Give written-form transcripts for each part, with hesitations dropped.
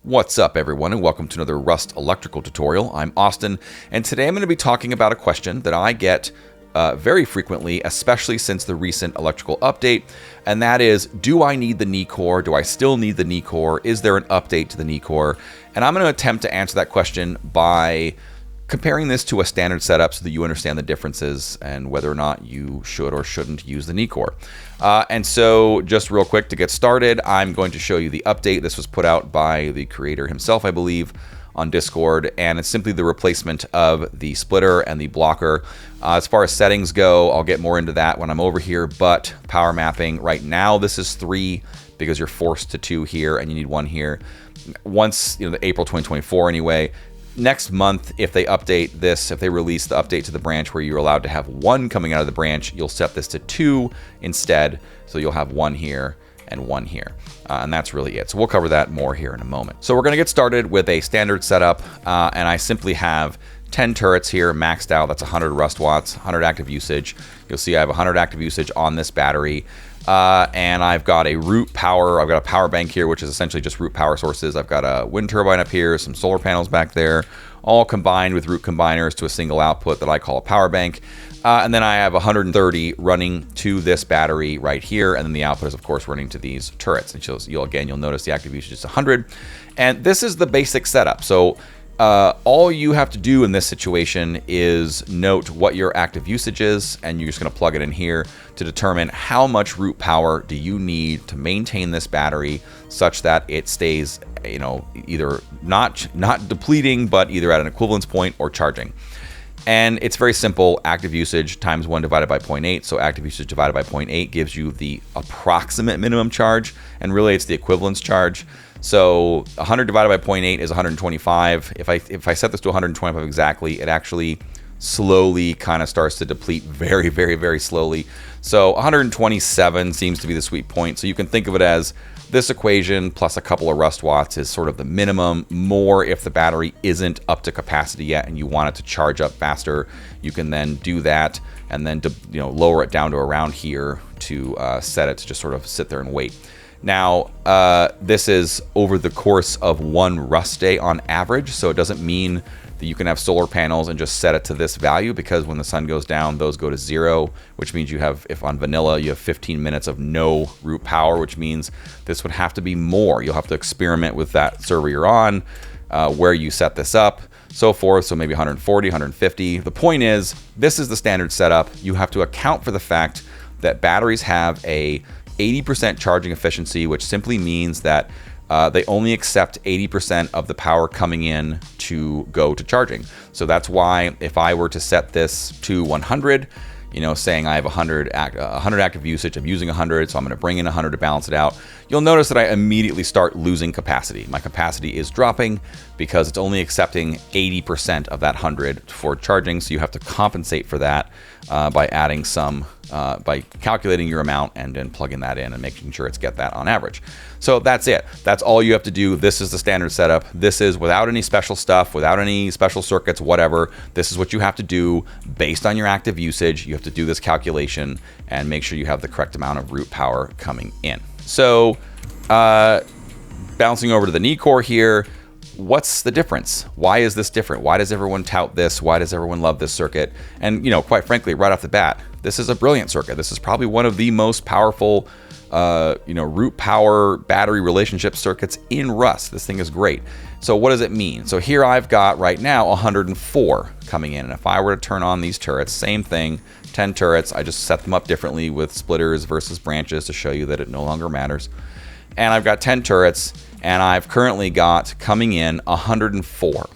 What's up, everyone, and welcome to another Rust electrical tutorial. I'm Austin, and today I'm going to be talking about a question that I get very frequently, especially since the recent electrical update, and that is, do I need the Nih Core? Do I still need the Nih Core? Is there an update to the Nih Core? And I'm going to attempt to answer that question by comparing this to a standard setup so that you understand the differences and whether or not you should or shouldn't use the Nih Core. And so just real quick to get started, I'm going to show you the update. This was put out by the creator himself, I believe, on Discord, and it's simply the replacement of the splitter and the blocker. As far as settings go, I'll get more into that when I'm over here, but power mapping, right now this is 3 because you're forced to 2 here and you need 1 here. Once, the April 2024 anyway. Next month, if they update this, if they release the update to the branch where you're allowed to have 1 coming out of the branch, you'll set this to 2 instead. So you'll have 1 here and 1 here. And that's really it. So we'll cover that more here in a moment. So we're going to get started with a standard setup. And I simply have 10 turrets here maxed out. That's 100 rust watts, 100 active usage. You'll see I have 100 active usage on this battery. And I've got a root power. I've got a power bank here, which is essentially just root power sources. I've got a wind turbine up here, some solar panels back there, all combined with root combiners to a single output that I call a power bank. And then I have 130 running to this battery right here. And then the output is, of course, running to these turrets. And you'll notice the active usage is 100. And this is the basic setup. So all you have to do in this situation is note what your active usage is, and you're just going to plug it in here to determine how much root power do you need to maintain this battery such that it stays, either not depleting, but either at an equivalence point or charging. And it's very simple. Active usage times 1 divided by 0.8. So active usage divided by 0.8 gives you the approximate minimum charge, and really it's the equivalence charge. So 100 divided by 0.8 is 125. If I set this to 125 exactly, it actually slowly kind of starts to deplete very, very, very slowly. So 127 seems to be the sweet point. So you can think of it as this equation plus a couple of rust watts is sort of the minimum. More if the battery isn't up to capacity yet and you want it to charge up faster, you can then do that and then lower it down to around here to set it to just sort of sit there and wait. Now, this is over the course of 1 rust day on average, so it doesn't mean that you can have solar panels and just set it to this value, because when the sun goes down, those go to 0, which means you have, if on vanilla, you have 15 minutes of no root power, which means this would have to be more. You'll have to experiment with that server you're on, where you set this up, so forth, so maybe 140, 150. The point is, this is the standard setup. You have to account for the fact that batteries have a 80% charging efficiency, which simply means that they only accept 80% of the power coming in to go to charging. So that's why if I were to set this to 100, saying I have 100 active usage, I'm using 100, so I'm going to bring in 100 to balance it out, you'll notice that I immediately start losing capacity. My capacity is dropping because it's only accepting 80% of that 100 for charging, so you have to compensate for that by adding some, by calculating your amount and then plugging that in and making sure it's get that on average. So that's it. That's all you have to do. This is the standard setup. This is without any special stuff, without any special circuits, whatever. This is what you have to do based on your active usage. You have to do this calculation and make sure you have the correct amount of root power coming in. So bouncing over to the Nih Core here, what's the difference? Why is this different? Why does everyone tout this? Why does everyone love this circuit? And, quite frankly, right off the bat, this is a brilliant circuit. This is probably one of the most powerful, root power battery relationship circuits in Rust. This thing is great. So what does it mean? So here I've got right now 104 coming in. And if I were to turn on these turrets, same thing, 10 turrets, I just set them up differently with splitters versus branches to show you that it no longer matters. And I've got 10 turrets, and I've currently got coming in 104.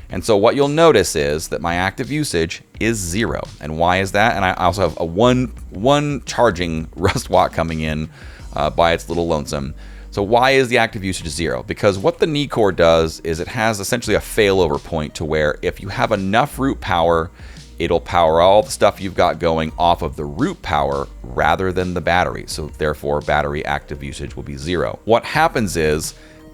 And so what you'll notice is that my active usage is 0. And why is that? And I also have a one charging rust watt coming in by its little lonesome. So why is the active usage 0? Because what the Nih Core does is it has essentially a failover point to where if you have enough root power, it'll power all the stuff you've got going off of the root power rather than the battery. So therefore, battery active usage will be 0. What happens is,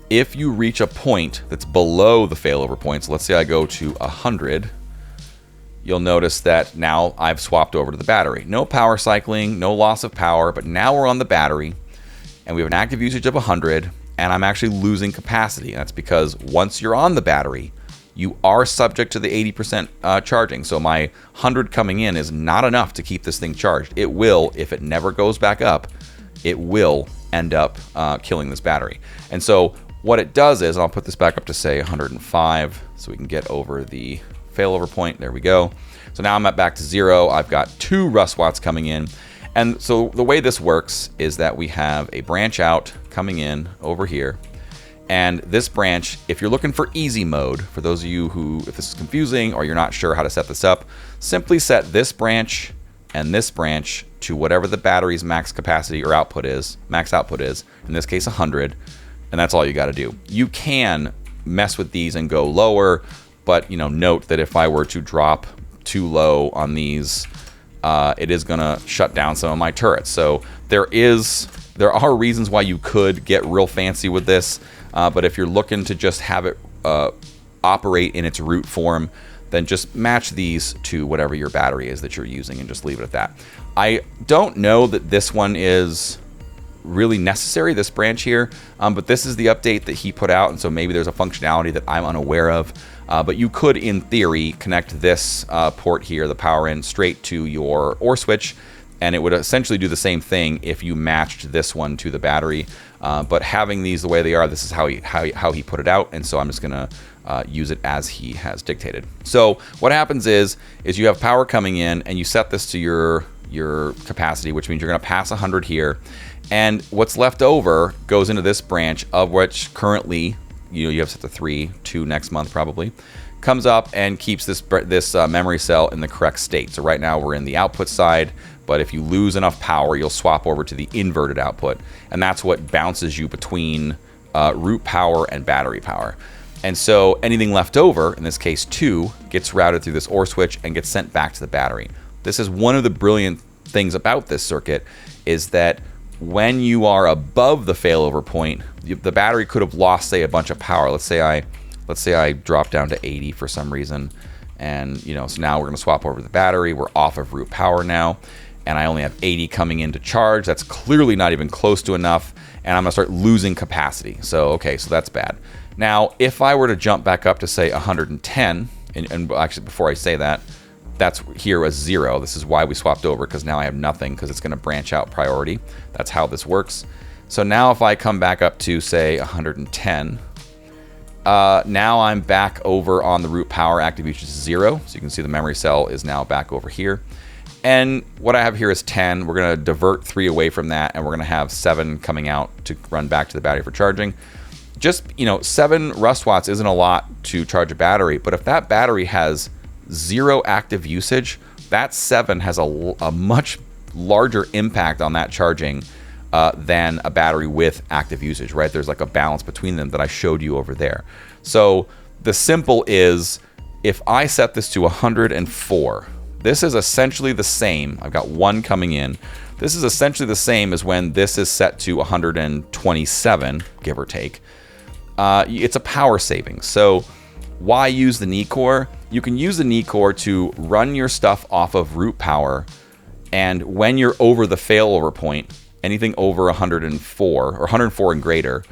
if you reach a point that's below the failover point, so let's say I go to 100, you'll notice that now I've swapped over to the battery. No power cycling, no loss of power, but now we're on the battery, and we have an active usage of 100, and I'm actually losing capacity. And that's because once you're on the battery, you are subject to the 80% charging. So my 100 coming in is not enough to keep this thing charged. It will, if it never goes back up, it will end up killing this battery. And so what it does is, I'll put this back up to say 105 so we can get over the failover point. There we go. So now I'm back to 0. I've got 2 rust watts coming in. And so the way this works is that we have a branch out coming in over here. And this branch, if you're looking for easy mode, for those of you who, if this is confusing or you're not sure how to set this up, simply set this branch and this branch to whatever the battery's max capacity or output is, max output is, in this case 100, and that's all you got to do. You can mess with these and go lower, but note that if I were to drop too low on these, it is going to shut down some of my turrets. So there are reasons why you could get real fancy with this. But if you're looking to just have it operate in its root form, then just match these to whatever your battery is that you're using and just leave it at that. I don't know that this one is really necessary, this branch here, but this is the update that he put out, and so maybe there's a functionality that I'm unaware of. But you could, in theory, connect this port here, the power in, straight to your OR switch, and it would essentially do the same thing if you matched this one to the battery. But having these the way they are, this is how he put it out, and so I'm just gonna use it as he has dictated. So what happens is you have power coming in, and you set this to your capacity, which means you're gonna pass 100 here, and what's left over goes into this branch, of which currently you have set to 3, 2 next month probably, comes up and keeps this memory cell in the correct state. So right now we're in the output side, but if you lose enough power, you'll swap over to the inverted output, and that's what bounces you between root power and battery power. And so anything left over, in this case 2, gets routed through this OR switch and gets sent back to the battery. This is one of the brilliant things about this circuit, is that when you are above the failover point, the battery could have lost, say, a bunch of power. Let's say I drop down to 80 for some reason, and so now we're going to swap over the battery. We're off of root power now, and I only have 80 coming in to charge. That's clearly not even close to enough, and I'm going to start losing capacity. So okay, so that's bad. Now, if I were to jump back up to say 110, and actually before I say that, that's here as 0. This is why we swapped over, because now I have nothing, because it's going to branch out priority. That's how this works. So now if I come back up to say 110, now I'm back over on the root power active usage is 0. So you can see the memory cell is now back over here. And what I have here is 10. We're going to divert 3 away from that, and we're going to have 7 coming out to run back to the battery for charging. Just, 7 rust watts isn't a lot to charge a battery, but if that battery has 0 active usage, that 7 has a much larger impact on that charging than a battery with active usage, right? There's like a balance between them that I showed you over there. So the simple is, if I set this to 104, this is essentially the same. I've got 1 coming in. This is essentially the same as when this is set to 127, give or take. It's a power saving. So why use the Nih Core? You can use the Nih Core to run your stuff off of root power, and when you're over the failover point, anything over 104 or 104 and greater,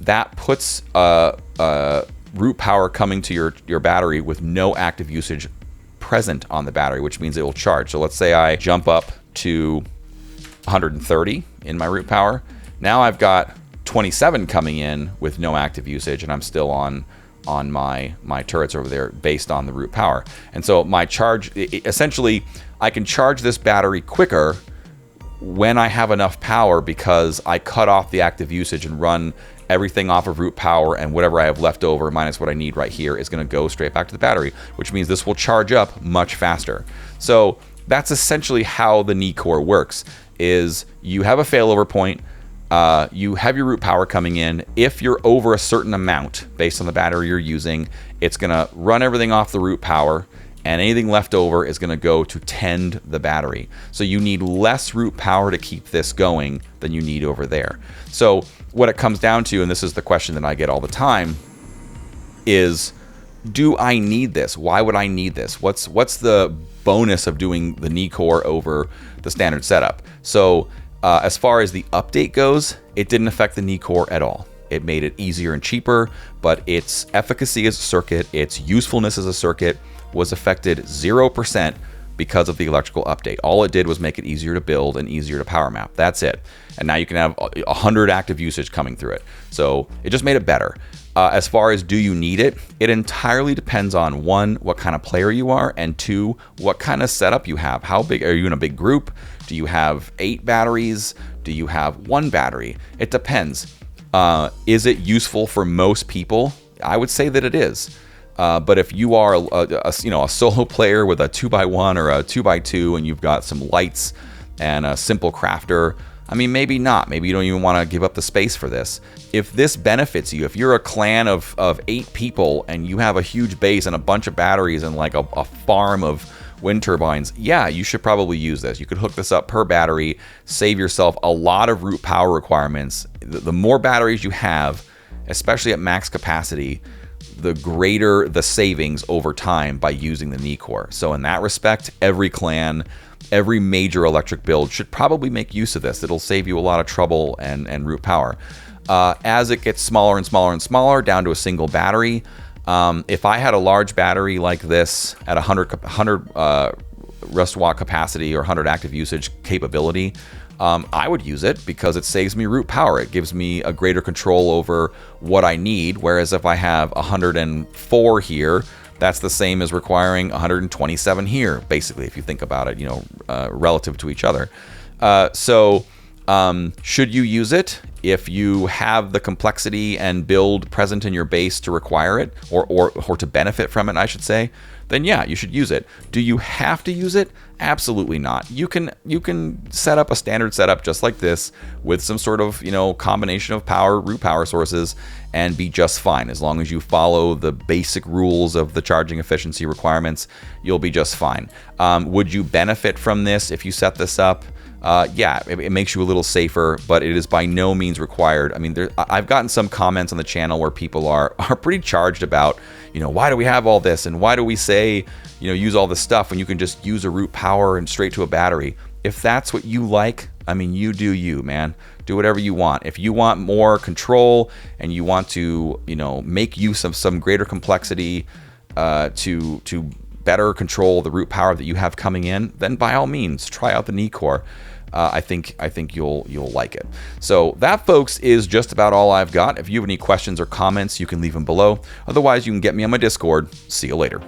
that puts root power coming to your battery with no active usage present on the battery, which means it will charge. So let's say I jump up to 130 in my root power. Now I've got 27 coming in with no active usage, and I'm still on my turrets over there based on the root power. And so my charge, essentially, I can charge this battery quicker when I have enough power, because I cut off the active usage and run everything off of root power, and whatever I have left over minus what I need right here is going to go straight back to the battery, which means this will charge up much faster. So that's essentially how the Nih Core works, is you have a failover point, you have your root power coming in. If you're over a certain amount based on the battery you're using, it's going to run everything off the root power, and anything left over is going to go to tend the battery. So you need less root power to keep this going than you need over there. So what it comes down to, and this is the question that I get all the time, is, do I need this? Why would I need this? What's the bonus of doing the Nih Core over the standard setup? So as far as the update goes, it didn't affect the Nih Core at all. It made it easier and cheaper, but its efficacy as a circuit, its usefulness as a circuit was affected 0% because of the electrical update. All it did was make it easier to build and easier to power map. That's it. And now you can have 100 active usage coming through it. So it just made it better. As far as do you need it, it entirely depends on 1, what kind of player you are, and 2, what kind of setup you have. How big are you in a big group? Do you have 8 batteries? Do you have 1 battery? It depends. Is it useful for most people? I would say that it is. But if you are a solo player with a 2x1 or a 2x2 and you've got some lights and a simple crafter, I mean, maybe not. Maybe you don't even want to give up the space for this. If this benefits you, if you're a clan of 8 people and you have a huge base and a bunch of batteries and like a farm of wind turbines, yeah, you should probably use this. You could hook this up per battery, save yourself a lot of root power requirements. The more batteries you have, especially at max capacity, the greater the savings over time by using the Nih Core. So in that respect, every clan, every major electric build should probably make use of this. It'll save you a lot of trouble and root power. As it gets smaller and smaller and smaller, down to a single battery, if I had a large battery like this at 100 rest watt capacity or 100 active usage capability, I would use it because it saves me root power. It gives me a greater control over what I need. Whereas if I have 104 here, that's the same as requiring 127 here, basically, if you think about it, relative to each other. Should you use it? If you have the complexity and build present in your base to require it, or to benefit from it, I should say, then yeah, you should use it. Do you have to use it? Absolutely not. You can set up a standard setup just like this with some sort of combination of root power sources and be just fine. As long as you follow the basic rules of the charging efficiency requirements, you'll be just fine. Would you benefit from this if you set this up? Yeah, it makes you a little safer, but it is by no means required. I mean, I've gotten some comments on the channel where people are pretty charged about, why do we have all this? And why do we say, use all this stuff when you can just use a root power and straight to a battery? If that's what you like, I mean, you do you, man. Do whatever you want. If you want more control and you want to, make use of some greater complexity to better control the root power that you have coming in, then by all means, try out the Nih Core. I think you'll like it. So that, folks, is just about all I've got. If you have any questions or comments, you can leave them below. Otherwise, you can get me on my Discord. See you later.